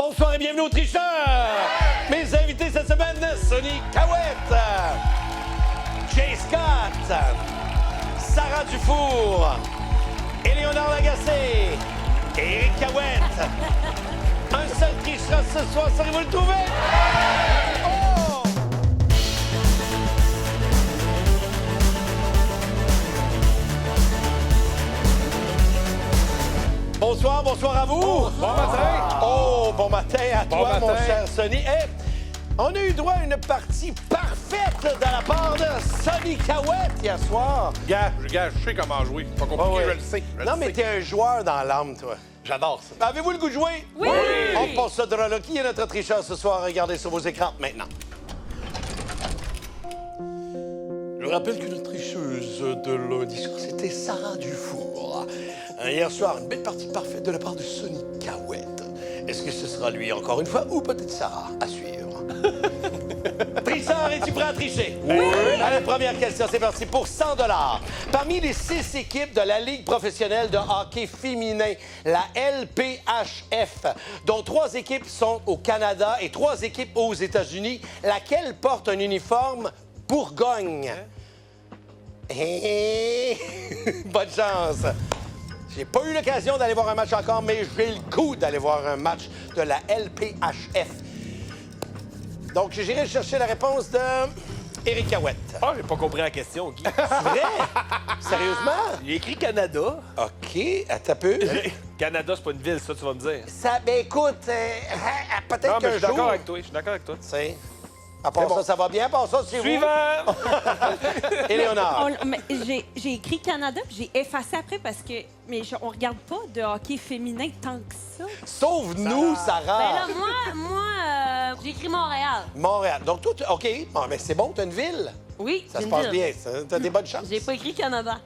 Bonsoir et bienvenue aux tricheurs! Mes invités cette semaine, Sonny Cahouette, Jay Scott, Sarah Dufour, Éléonore Lagacé, Éric Cahouette. Un seul tricheur ce soir, saurez-vous le trouver? Oh! Bonsoir, bonsoir à vous. Bon matin. Oh, bon matin à Bon toi, matin. mon cher Sonny. Hey, on a eu droit à une partie parfaite de la part de Sonny Cahouette hier soir. Gars, je sais comment jouer. C'est pas compliqué, Ah ouais. je le sais. je Non, le mais sais. t'es un joueur dans l'âme, toi. J'adore ça. Avez-vous le goût de jouer? Oui! On passe ce drôle-là. Qui est notre tricheur ce soir? Regardez sur vos écrans maintenant. Je rappelle que notre tricheuse de lundi soir, c'était Sarah Dufour. Hier soir, une belle partie parfaite de la part de Sonny Cahouette. Est-ce que ce sera lui encore une fois ou peut-être Sarah? À suivre. Tricheur, es-tu prêt à tricher? Oui! Allez, première question, c'est parti. Pour 100 $. Parmi les 6 équipes de la Ligue professionnelle de hockey féminin, la LPHF, dont 3 équipes sont au Canada et 3 équipes aux États-Unis, laquelle porte un uniforme Bourgogne? Bonne chance! J'ai pas eu l'occasion d'aller voir un match encore, mais j'ai le goût d'aller voir un match de la LPHF. Donc, j'irai chercher la réponse de Éric Cahouette. Ah, j'ai pas compris la question, Guy. Vrai? Sérieusement? Il a écrit Canada. OK, attends un peu. Canada, c'est pas une ville, ça, tu vas me dire. Ça, ben écoute, peut-être Non, mais je qu'un suis jour... d'accord avec toi. Je suis d'accord avec toi. Tu sais, à part ça, ça va bien. À part ça, c'est Suivant! Éléonore. Mais j'ai écrit Canada, puis j'ai effacé après parce que on regarde pas de hockey féminin tant que ça. Sauve-nous, Ben Sarah. là, moi, j'ai écrit Montréal. Montréal. Donc, toi, OK. Bon, mais c'est bon, t'as une ville. Oui, Ça j'ai se une passe ville. bien. T'as des bonnes chances. J'ai pas écrit Canada.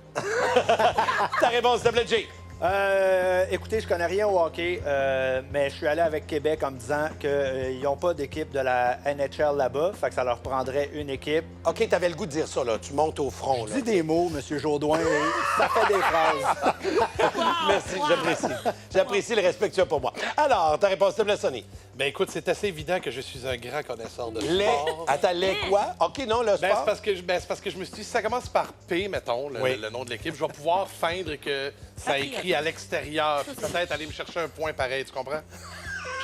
Ta réponse, s'il te plaît, Jay. Écoutez, je connais rien au hockey, mais je suis allé avec Québec en me disant qu'ils n'ont pas d'équipe de la NHL là-bas, fait que ça leur prendrait une équipe. OK, t'avais le goût de dire ça, là. Tu montes au front, là. Dis des mots, M. Jourdouin, et ça fait des phrases. Merci, j'apprécie. J'apprécie le respect que tu as pour moi. Alors, ta réponse, s'il te plaît, Sonny. Ben écoute, c'est assez évident que je suis un grand connaisseur de Les... sport. Attends, les quoi? OK, non, le Ben, sport. c'est parce que je me suis dit, si ça commence par P, mettons, Oui. le nom de l'équipe, je vais pouvoir feindre que ça écrit à l'extérieur, puis peut-être aller me chercher un point pareil, tu comprends?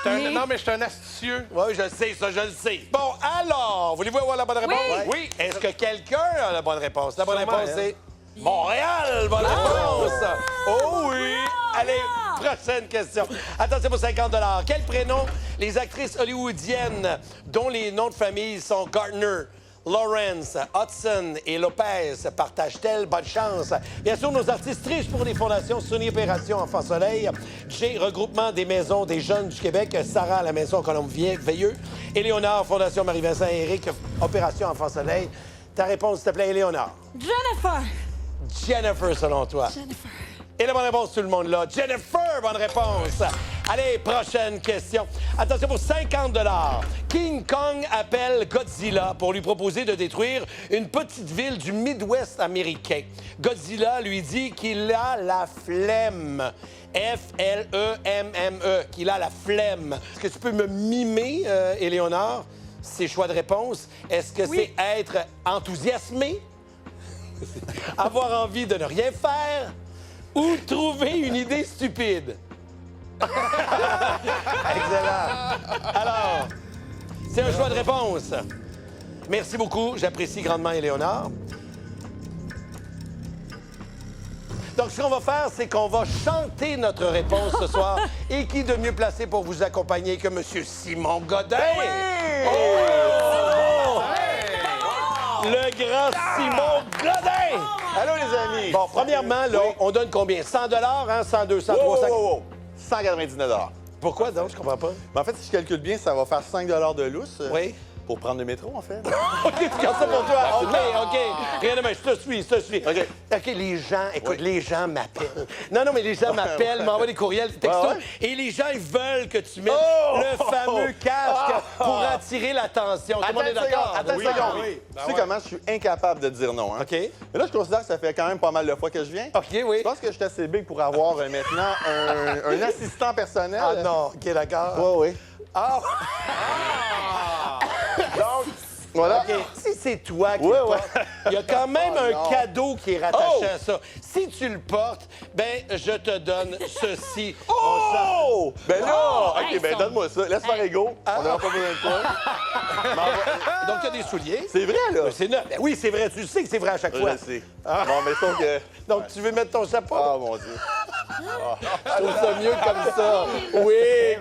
Non, mais je suis un astucieux. Oui, je le sais, ça, je le sais. Bon, alors, voulez-vous avoir la bonne réponse? Oui. Est-ce que quelqu'un a la bonne réponse? La bonne Sûrement, réponse, c'est Montréal. Bonne réponse. Oh oui. Allez, prochaine question. Attention pour 50 $. Quel prénom les actrices hollywoodiennes dont les noms de famille sont Gardner, Lawrence, Hudson et Lopez partagent-elles? Bonne chance. Bien sûr, nos artistes trichent pour les fondations Sonny Opération Enfant Soleil, Jay, Regroupement des maisons des jeunes du Québec, Sarah, la maison Colombier Veilleux, Éléonore, Fondation Marie-Vincent et Éric, Opération Enfant Soleil. Ta réponse, s'il te plaît, Éléonore. Jennifer. Jennifer, selon toi. Jennifer. Et la bonne réponse, tout le monde là. Jennifer, bonne réponse. Allez, prochaine question. Attention pour 50 $. King Kong appelle Godzilla pour lui proposer de détruire une petite ville du Midwest américain. Godzilla lui dit qu'il a la flemme. F-L-E-M-M-E. Qu'il a la flemme. Est-ce que tu peux me mimer, Éléonore, ces choix de réponse? Est-ce que c'est être enthousiasmé? Avoir envie de ne rien faire? Ou trouver une idée stupide? Excellent. Alors, c'est un choix de réponse. Merci beaucoup. J'apprécie grandement Éléonore. Donc, ce qu'on va faire, c'est qu'on va chanter notre réponse ce soir. Et qui de mieux placé pour vous accompagner que M. Simon Godin? Oh! Le grand Simon Godin! Allô, les amis! Bon, premièrement, là, on donne combien? 100 $, hein? 102, 103, Wow, 100... wow, wow. 199 $. Pourquoi donc? Je comprends pas. Mais en fait, si je calcule bien, ça va faire 5 de lousse. Oui. Pour prendre le métro, en fait. OK, tu gardes ça pour toi. OK. Rien de mal. Je te suis. OK. OK, les gens, écoute, les gens m'appellent. Non, mais les gens m'appellent, m'envoient des courriels, des textos. Ouais, ouais. Et les gens, ils veulent que tu mettes Oh! le fameux casque pour attirer l'attention. Tout le monde est d'accord? Attends une Oui. seconde. Oui. Tu sais comment je suis incapable de dire non, hein? OK. Mais là, je considère que ça fait quand même pas mal de fois que je viens. OK, oui. Je pense que je suis assez big pour avoir maintenant un assistant personnel. Ah non, OK, d'accord. Oui, oui. Ah! Donc, Voilà. OK, si c'est toi qui Ouais, le ouais. portes, il y a quand même Oh, un non. cadeau qui est rattaché Oh! à ça. Si tu le portes, ben je te donne ceci. Oh! Ben là, Hey, OK, ben son- donne-moi ça. Laisse faire égaux. On n'aura pas besoin de toi. Donc, tu as des souliers. C'est vrai, là. C'est neuf. Ben oui, c'est vrai. Tu le sais que c'est vrai à chaque Je fois. le sais. Bon, mais sauf que... Donc, tu veux mettre ton chapeau? Ah, mon Dieu. Je trouve ça mieux comme ça. Oui,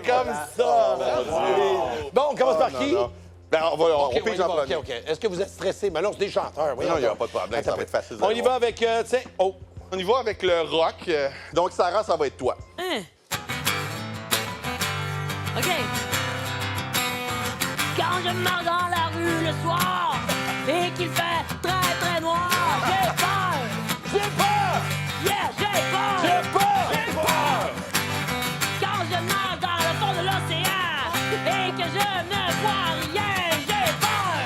comme ça. Oui. Bon, on commence par qui? Non. Ben, on OK, pige y en va, premier. OK. Est-ce que vous êtes stressé? Mais non, c'est des chanteurs. Non, il n'y a pas de problème. Ça va être facile. On y va avec, tu sais, oh. On y va avec le rock. Donc, Sarah, ça va être toi. Hein? OK. Quand je marche dans la rue le soir et qu'il fait très, très noir, j'ai peur! J'ai peur! Yeah, j'ai peur! J'ai peur! J'ai peur! Quand je marche dans le fond de l'océan et que je ne vois rien, j'ai peur!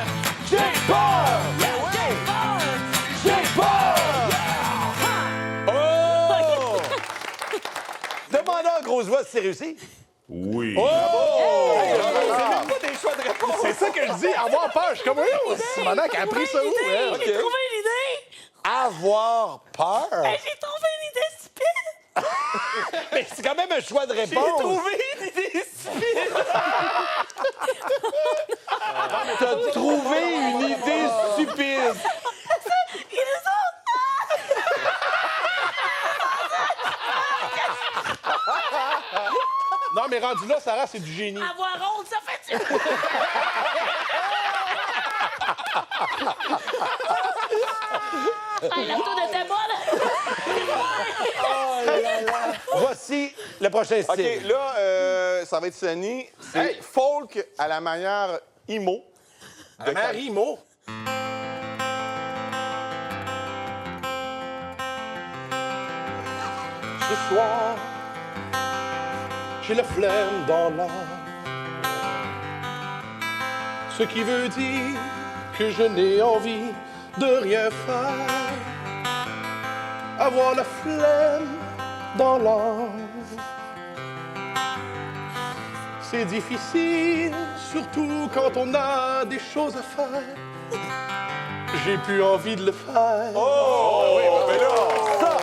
J'ai peur! Yeah, j'ai peur! J'ai peur! Oh! Demandons en grosse voix si c'est réussi. Oui. Oh! C'est même pas des choix de réponse. C'est ça que je dis, avoir peur. Je suis comme, oui, Simonac a appris ça où, elle? J'ai trouvé une idée! Avoir peur? J'ai trouvé une idée stupide! Mais c'est quand même un choix de réponse. J'ai trouvé une idée stupide. T'as trouvé une idée stupide. Non, mais rendu là, Sarah, c'est du génie. Avoir honte, ça fait du... Hey, la tour était bonne! Voici le prochain OK, style. là, ça va être Sunny. C'est folk à la manière emo. De Marie-Mo. Ce soir, j'ai la flemme dans l'âme. Ce qui veut dire que je n'ai envie de rien faire. Avoir la flemme dans l'âme. C'est difficile, surtout quand on a des choses à faire. J'ai plus envie de le faire. Oh! Ben là,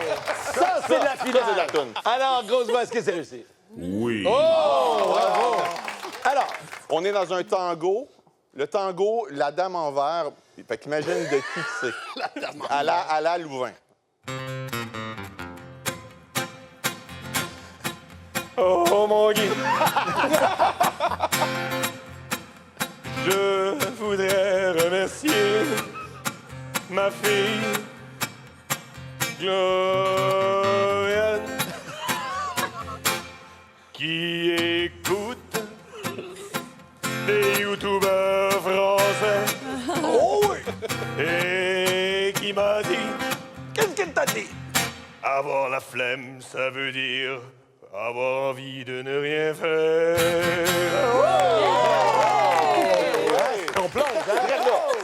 Ça, c'est de la finale. c'est de la toune. Alors, grosse voix, est-ce que c'est réussi? Oui. Oh, bravo. Alors, on est dans un tango. Le tango, la dame en vert. Fait qu'imagine de qui que c'est. À la Louvain. Oh mon Guy. Je voudrais remercier ma fille Gloriane qui écoute des youtubeurs français. oh oui. Et qui m'a dit Qu'est-ce qu'elle t'a dit? avoir la flemme, ça veut dire avoir envie de ne rien faire. On plonge, hein?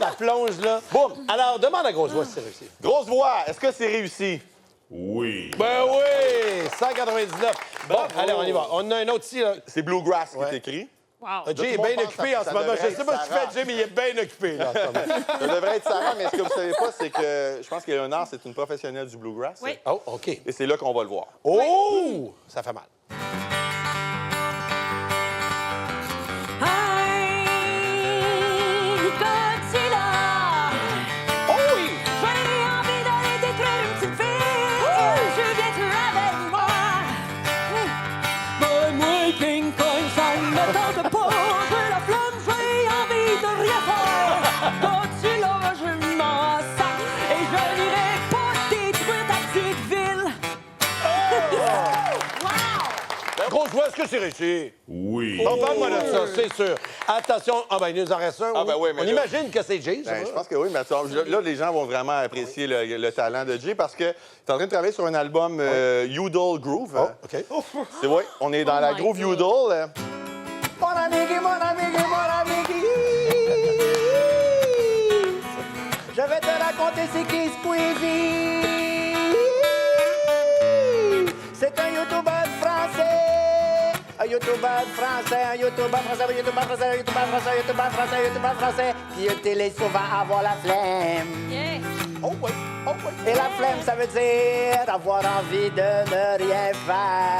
Ça plonge, là. Boum. Alors, demande à grosse voix si c'est réussi. Grosse voix, est-ce que c'est réussi? Oui. Ben oui! 199. Bon, allez, on y va. On a un autre ici, là. C'est Bluegrass qui Ouais. est écrit. Wow! Jay tout est le monde bien pense occupé que en ce ça moment. devrait Je sais pas être ce qu'il fait, Sarah. Jay, mais il est bien occupé, là, en ce moment. Ça devrait être Sarah, mais ce que vous savez pas, c'est que je pense qu'Éléonore, c'est une professionnelle du Bluegrass. Oui. Oh, OK. Et c'est là qu'on va le voir. Oh! Ça fait mal. Hey, Godzilla! Oh oui! J'ai envie d'aller détruire une petite fille! Je viens te avec moi! Mais moi, King Kong, ça ne me tente pas! J'ai la flamme, j'ai envie de rien faire! Godzilla, je m'en sac! Et je n'irai pas détruire ta petite ville! Wow! Grosse voix, est-ce que c'est réussi? Oui. Bon, parle-moi de ça, c'est sûr. Attention. Ah, ben, il nous en reste un. Ah, ben oui, mais On là- imagine que c'est Jay, ça. Ben, je pense que oui, mais attends, là, les gens vont vraiment apprécier le talent de Jay parce que tu es en train de travailler sur un album Udall Groove. Oh, OK. C'est vrai, on est dans la my groove God. Udall. Mon amigui, mon amigui, mon amigui. Je vais te raconter ce qui se Squeezie. C'est un YouTuber français. youtubeur français, un youtubeur français, un youtubeur français, un youtubeur français, un youtubeur français, un youtubeur français, qui utilise souvent avoir la flemme. Yeah. Oh oui, oh oui. Et la flemme, ça veut dire avoir envie de ne rien faire.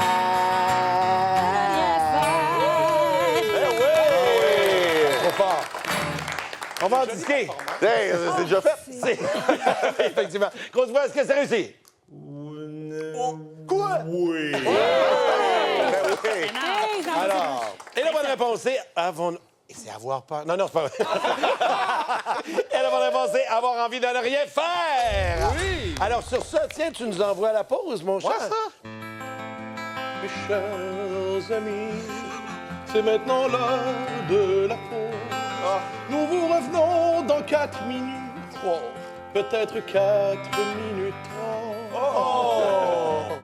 Eh oui! Trop fort. On va en discuter. Hey, c'est déjà fait. Effectivement. Grosse voix, est-ce que c'est réussi? Quoi? Oui. Ben oui. Hey, ça Alors, et la bonne réponse, c'est avons... C'est avoir peur. Non, non, c'est pas vrai. Et la bonne réponse, c'est avoir envie de ne rien faire. Oui. Alors, sur ça, tiens, tu nous envoies à la pause, mon cher. Mes chers amis, c'est maintenant l'heure de la pause. Nous vous revenons dans 4 minutes. Peut-être 4 minutes 30.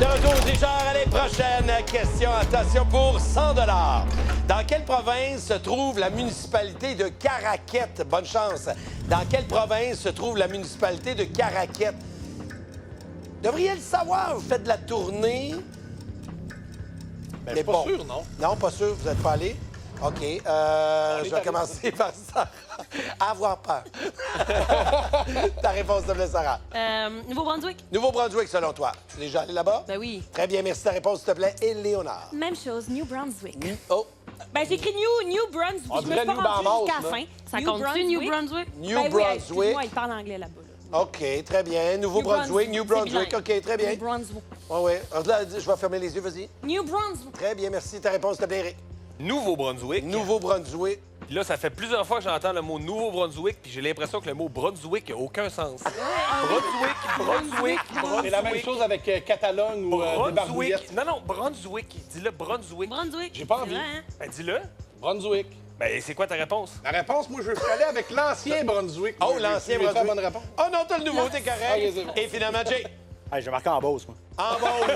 De retour, Richard, allez, prochaine question. Attention pour 100 $. Dans quelle province se trouve la municipalité de Caraquette? Bonne chance. Dans quelle province se trouve la municipalité de Caraquette? Devriez le savoir, vous faites de la tournée. Ben, je suis pas sûr, non? Non, pas sûr, vous n'êtes pas allé? OK. Je vais commencer par Sarah. Avoir peur. Ta réponse, s'il te plaît, Sarah. Nouveau-Brunswick? Nouveau-Brunswick, selon toi. Tu es déjà allé là-bas? Ben oui. Très bien, merci. Ta réponse, s'il te plaît. Et Léonard. Même chose, New Brunswick. Oh, Ben, j'ai écrit New Brunswick. On Je me dirait suis pas New rendue Bahamas, jusqu'à la là. fin. Ça compte-tu, New Brunswick? New Ben oui, Brunswick. excuse-moi, il parle anglais là-bas. Là. OK, très bien. Nouveau-Brunswick, New C'est Brunswick. bilingue. OK, très bien. New Brunswick. Oui, oui. Là, je vais fermer les yeux, vas-y. New Brunswick. Très bien, merci. Ta réponse, s'il te plaît, Eric. Nouveau-Brunswick. Nouveau-Brunswick. Puis là, ça fait plusieurs fois que j'entends le mot Nouveau-Brunswick, puis j'ai l'impression que le mot Brunswick n'a aucun sens. Brunswick. C'est la même chose avec Catalogne ou des Brunswick. Barbouillettes. Non, Brunswick. Dis-le, Brunswick. Brunswick. J'ai pas C'est envie. vrai, hein? Ben, dis-le. Brunswick. Ben, c'est quoi ta réponse? La réponse, moi, je suis allé avec l'ancien Brunswick. Oh, Moi, l'ancien j'ai fait la Brunswick. bonne réponse. Oh non, t'as le nouveau, t'es correct. Ok, c'est bon. Et finalement, Jay. Hey, j'ai marqué en Beauce, moi. En Beauce.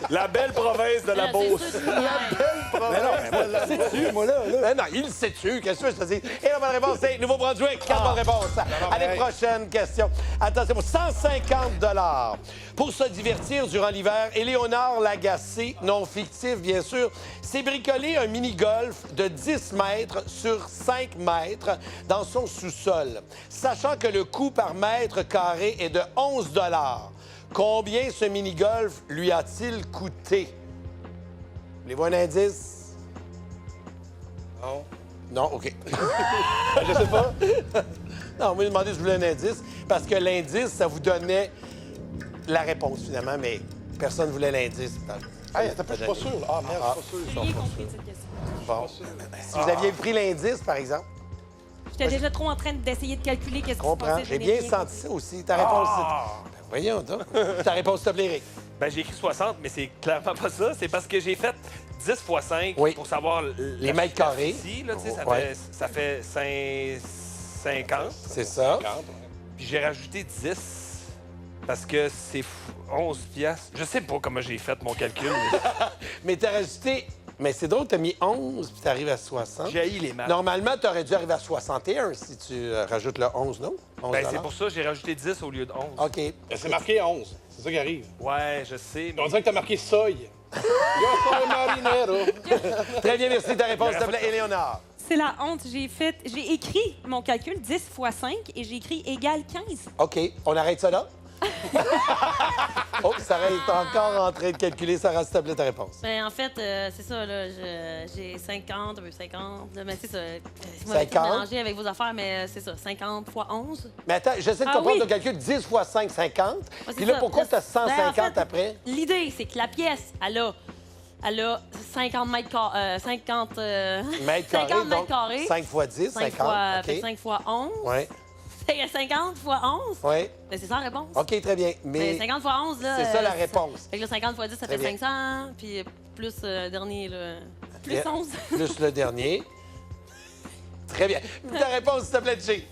La belle province de la Beauce. Mais non, mais moi, là, c'est-tu, moi, là? Ben non, il le sait-tu. Qu'est-ce que je te dis? Et la bonne réponse, c'est Nouveau-Brunswick. 4 bonnes réponses. Allez, prochaine question. Attention, 150 $. Pour se divertir durant l'hiver, Éléonore Lagacé, non fictif, bien sûr, s'est bricolé un mini-golf de 10 mètres sur 5 mètres dans son sous-sol. Sachant que le coût par mètre carré est de 11 $. Combien ce mini-golf lui a-t-il coûté? Voulez-vous un indice? Non. Non, OK. Je sais pas. Non, on m'a demandé si je voulais un indice, parce que l'indice, ça vous donnait la réponse, finalement, mais personne ne voulait l'indice. Hey, attends, je suis pas sûr. Là. Ah, merde, je suis pas sûr. J'ai rien compris de cette question. Bon. Si vous aviez pris l'indice, par exemple, J'étais déjà trop en train d'essayer de calculer qu'est-ce qui se comprends. passait. J'ai bien senti ça aussi. Ta réponse, c'est... Ben, voyons donc. Ta réponse, s'il te plaît, Eric. Ben, j'ai écrit 60, mais c'est clairement pas ça. C'est parce que j'ai fait 10 x 5 Oui. pour savoir Les mètres carrés. Ici, là, tu sais, Ouais. ça fait 50. C'est ça. Puis j'ai rajouté 10 parce que c'est 11 piastres. Je sais pas comment j'ai fait mon calcul. mais Mais t'as rajouté... Mais c'est drôle, t'as mis 11 puis t'arrives à 60. J'ai haï les maths. Normalement, t'aurais dû arriver à 61 si tu rajoutes le 11, non? 11 Ben, c'est pour ça que j'ai rajouté 10 au lieu de 11. OK. C'est marqué 11. C'est ça qui arrive. Ouais, je sais. Mais... On dirait que t'as marqué soy. Yo soy marinero. Très bien, merci. Ta réponse, s'il te plaît, Éléonore. C'est la honte. J'ai écrit mon calcul 10 x 5 et j'ai écrit égal 15. OK. On arrête ça là? Oh, Sarah est encore en train de calculer. Sarah, s'il te plaît, ta réponse. Ben, en fait, c'est ça, là. J'ai 50, 50. Mais c'est ça. Vous 50? m'avez mélangé avec vos affaires, mais c'est ça. 50 x 11. Mais attends, j'essaie de Ah comprendre oui. ton calcul. 10 x 5, 50. Ouais, c'est Puis là, ça. pourquoi tu as 150 Ben, en fait, après? L'idée, c'est que la pièce, elle a 50 mètres carrés. 50 Mètres carrés, 50 mètres donc carrés. 5 x 10, 5 50. fois, OK. fait 5 fois 11. Oui, 50 fois 11. oui. Ben, c'est ça la réponse. OK, très bien. Mais Ben, 50 fois 11, là. c'est ça la réponse. Fait que là, 50 fois 10, ça Très fait bien. 500. Puis plus dernier, là. Plus Bien. 11. Plus le dernier. Très bien. Puis ta réponse, s'il te plaît, Jay.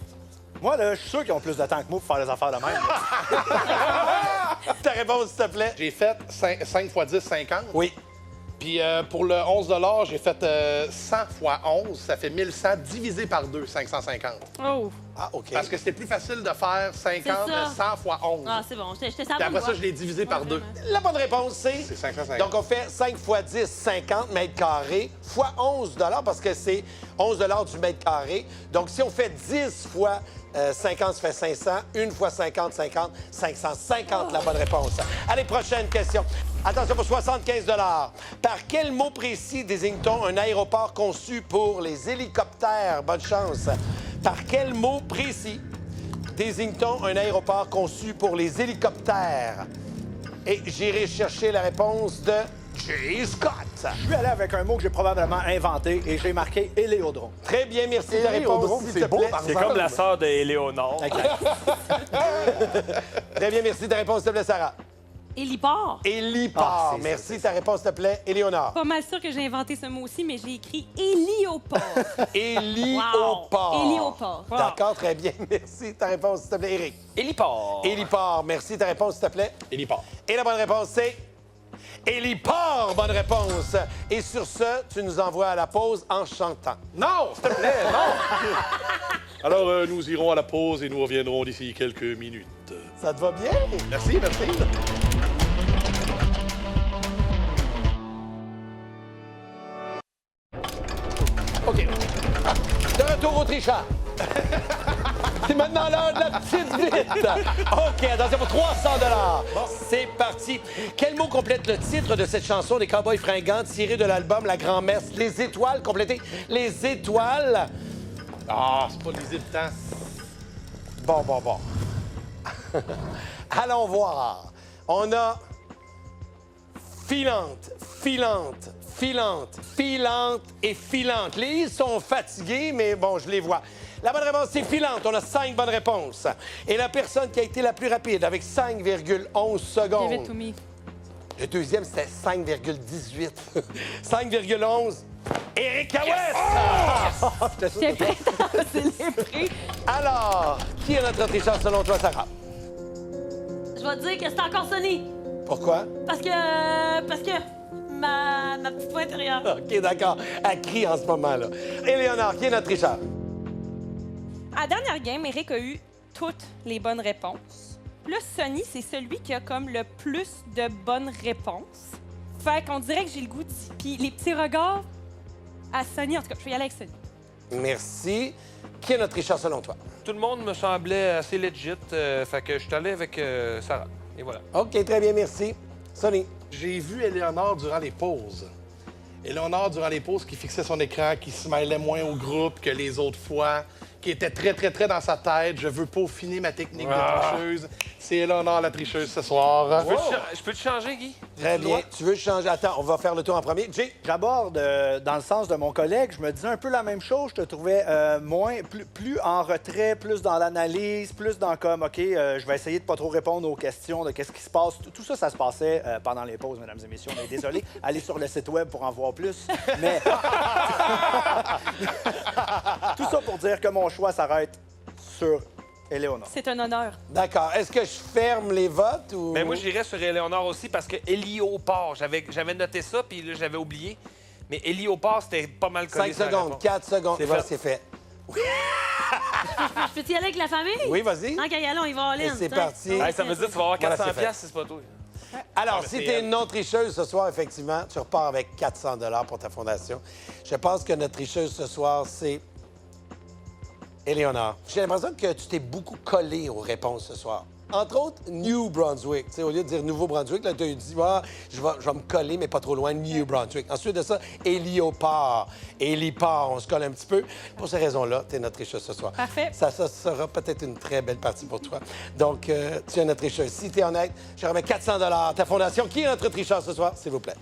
Moi, là, je suis sûr qu'ils ont plus de temps que moi pour faire les affaires de même. là. Ta réponse, s'il te plaît. J'ai fait 5 x 10, 50. Oui. Puis pour le 11 j'ai fait 100 x 11. Ça fait 1100 divisé par 2, 550. Oh. Ah, OK. Parce que c'était plus facile de faire 50, C'est ça. 100 fois 11. Ah, c'est bon. J'étais ça. Puis après ça, je l'ai divisé par 2. La bonne réponse, c'est... C'est 550. Donc, on fait 5 fois 10, 50 mètres carrés, fois 11 parce que c'est 11 du mètre carré. Donc, si on fait 10 fois 50, ça fait 500. 1 fois 50, 50. 550, la bonne réponse. Allez, prochaine question. Attention pour 75 Par quel mot précis désigne-t-on un aéroport conçu pour les hélicoptères? Bonne chance. Par quel mot précis désigne-t-on un aéroport conçu pour les hélicoptères? Et j'irai chercher la réponse de Jay Scott. Je suis allé avec un mot que j'ai probablement inventé et j'ai marqué Héliodrome. Très bien, merci de la réponse, Héliodrome, s'il c'est te beau, plaît. par C'est comme la sœur d'Éléonore. Très bien, merci de ta réponse, s'il te plaît, Sarah. Héliport. Héliport. Ah, c'est Merci de ta réponse, s'il te plaît, Éléonore. Pas mal sûr que j'ai inventé ce mot aussi, mais j'ai écrit hélioport. Hélioport. Wow. Hélioport. Wow. D'accord, très bien. Merci de ta réponse, s'il te plaît, Éric. Héliport. Héliport. Merci de ta réponse, s'il te plaît. Héliport. Et la bonne réponse, c'est Héliport. Bonne réponse. Et sur ce, tu nous envoies à la pause en chantant. Non, s'il te plaît, non! Alors, nous irons à la pause et nous reviendrons d'ici quelques minutes. Ça te va bien? Merci, merci. OK. De retour au trichard. C'est maintenant l'heure de la petite vite. OK, attention pour 300 C'est parti. Quel mot complète le titre de cette chanson des Cowboys fringants tirée de l'album La Grand-Messe? Les étoiles, complétées. Les étoiles. Ah, c'est pas l'idée de temps. Bon. Allons voir. On a filante et filante. Les i sont fatigués, mais bon, je les vois. La bonne réponse, c'est filante. On a 5 bonnes réponses. Et la personne qui a été la plus rapide, avec 5,11 secondes. Give it to me. Le deuxième, c'était 5,18. 5,11. Éric Cahouette! J'étais prête à célébrer. Alors, qui est notre tricheur selon toi, Sarah? Je vais te dire que c'est encore Sony. Pourquoi? Parce que ma petite voix intérieure. OK, d'accord. Elle crie en ce moment, là. Éléonore, qui est notre tricheur? À la dernière game, Eric a eu toutes les bonnes réponses. Plus Sonny, c'est celui qui a comme le plus de bonnes réponses. Fait qu'on dirait que j'ai le goût de... Puis les petits regards à Sonny, en tout cas, je vais y aller avec Sonny. Merci. Qui est notre tricheur selon toi? Tout le monde me semblait assez legit, fait que je suis allé avec Sarah. Et voilà. OK, très bien, merci. Sonny. J'ai vu Éléonore durant les pauses. Éléonore, durant les pauses, qui fixait son écran, qui se mêlait moins au groupe que les autres fois, qui était très dans sa tête. Je veux peaufiner ma technique de tricheuse. C'est Éléonore la tricheuse ce soir. Je peux te changer, Guy? Très bien. Tu veux changer? Attends, on va faire le tour en premier. Jay. J'aborde dans le sens de mon collègue, je me disais un peu la même chose. Je te trouvais plus en retrait, plus dans l'analyse, plus dans comme, OK, je vais essayer de pas trop répondre aux questions de qu'est-ce qui se passe. Tout ça, ça se passait pendant les pauses, mesdames et messieurs. Mais désolé, allez sur le site web pour en voir plus. Mais tout ça pour dire que mon choix s'arrête sur Éléonore. C'est un honneur. D'accord. Est-ce que je ferme les votes ou... Mais moi, j'irais sur Éléonore aussi parce que Hélioport, j'avais noté ça, puis là, j'avais oublié. Mais Hélioport, c'était pas mal connu. 5 secondes, 4 secondes. C'est Voilà, fait. c'est fait. Je peux-tu y aller avec la famille? Oui, vas-y. Tant qu'à y aller, on y va en Et ligne. c'est t'sais. parti. Hey, ça veut dire que tu vas avoir Voilà, 400 c'est fait. piastres, si c'est pas toi. Alors, mais si c'est tu es elle. une non-tricheuse ce soir, effectivement, tu repars avec 400 pour ta fondation. Je pense que notre tricheuse ce soir, c'est Éléonore. J'ai l'impression que tu t'es beaucoup collé aux réponses ce soir. Entre autres, New Brunswick. Tu sais, au lieu de dire Nouveau-Brunswick, là, tu as dit, je vais me coller, mais pas trop loin, New Brunswick. Ensuite de ça, Hélioport. Héliport, on se colle un petit peu. Pour ces raisons-là, tu es notre tricheuse ce soir. Parfait. Ça sera peut-être une très belle partie pour toi. Donc, tu es notre tricheuse. Si tu es honnête, je remets 400 à ta fondation. Qui est notre tricheur ce soir, s'il vous plaît?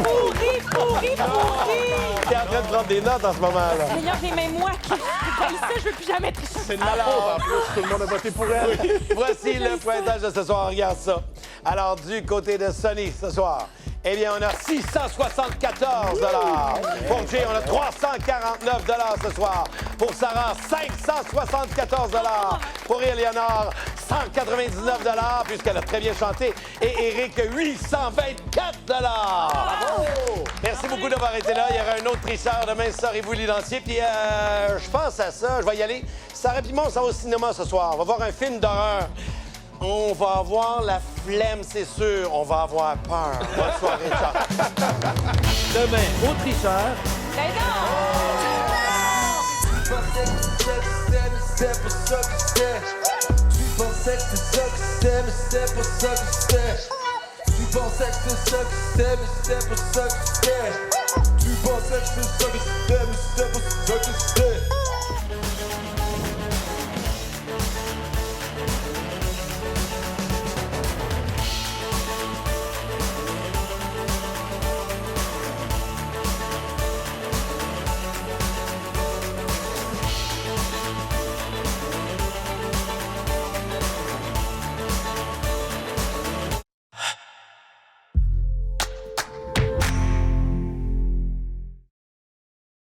Pourri! Tu es en train de prendre des notes en ce moment-là. D'ailleurs, j'ai même moi qui... Comme ça, je veux plus jamais tricher. C'est de ma faute, en plus. Tout le monde a voté pour elle. Voici le pointage de ce soir. Regarde ça. Alors, du côté de Sonny ce soir, eh bien, on a 674 Pour Jay, on a 349 ce soir. Pour Sarah, 574 Pour Éléonore, 199 puisqu'elle a très bien chanté. Et Eric, 824 Bravo! Merci beaucoup d'avoir été là. Il y aura un autre tricheur demain, saurez-vous l'identier. Puis je pense à ça, je vais y aller. Sarah et moi, on s'en va au cinéma ce soir. On va voir un film d'horreur. On va avoir la flemme, c'est sûr. On va avoir peur. Bonne soirée, ciao. Demain, au tricheur. Ben non! Tu pensais que c'était ça que c'était, mais c'était pas ça que c'était. Tu pensais que c'était ça que c'était, mais c'était pas ça que c'était. Tu pensais que c'était ça que c'était, mais c'était pas ça que c'était.